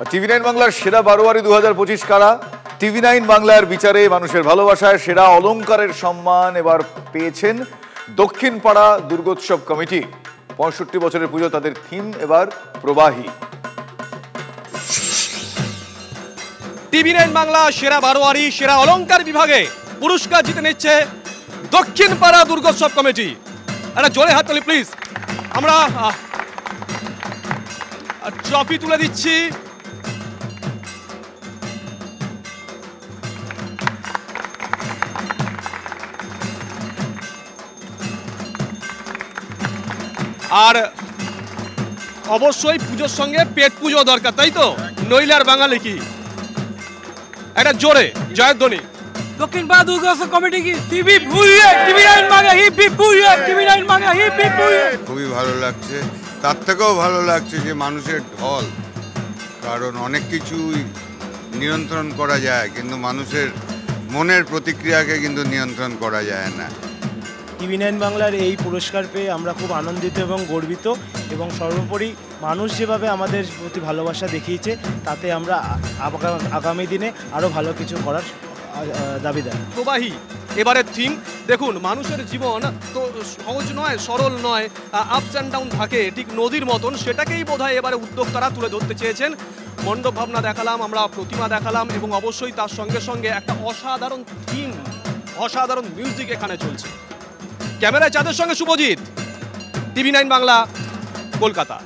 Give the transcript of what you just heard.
টিভি9 বাংলার সেরা বারোয়ারি 2025 কারা? টিভি9 বাংলার বিচারে মানুষের ভালোবাসায় সেরা অলংকারের সম্মান এবার পেয়েছেন দক্ষিণ পাড়া দুর্গোৎসব কমিটি। 65 বছরের পুজো, তাদের থিম এবার প্রবাহী। টিভি9 বাংলা সেরা বারোয়ারি সেরা অলংকার বিভাগে পুরস্কার জিতে নিচ্ছে দক্ষিণ পাড়া দুর্গোৎসব কমিটি। একটা জোরে হাততালি প্লিজ। আমরা ট্রফি তুলে দিচ্ছি। আর অবশ্যই পুজোর সঙ্গে পেট পুজো দরকার, তাই তো? নইলে আর বাঙালি কি? একটা জোরে জয়ধ্বনি। দক্ষিণ পাড়া দুর্গোৎসব কমিটি কি TV nine Bangla hip hip TV nine Bangla hip hip. খুবই ভালো লাগছে। তার থেকেও ভালো লাগছে যে মানুষের ঢল, কারণ অনেক কিছুই নিয়ন্ত্রণ করা যায় কিন্তু মানুষের মনের প্রতিক্রিয়াকে কিন্তু নিয়ন্ত্রণ করা যায় না। টিভি9 বাংলার এই পুরস্কার পেয়ে আমরা খুব আনন্দিত এবং গর্বিত, এবং সর্বোপরি মানুষ যেভাবে আমাদের প্রতি ভালোবাসা দেখিয়েছে তাতে আমরা আগামী দিনে আরও ভালো কিছু করার দাবিদার। প্রবাহী এবারের থিম। দেখুন, মানুষের জীবন তো সহজ নয়, সরল নয়, আপস অ্যান্ড ডাউন থাকে ঠিক নদীর মতন। সেটাকেই বোধহয় এবারে উদ্যোক্তারা তুলে ধরতে চেয়েছেন। মণ্ডপ ভাবনা দেখালাম, আমরা প্রতিমা দেখালাম, এবং অবশ্যই তার সঙ্গে সঙ্গে একটা অসাধারণ থিম, অসাধারণ মিউজিক এখানে চলছে। ক্যামেরায় চাঁদের সঙ্গে শুভজিৎ, টিভি9 বাংলা, কলকাতা।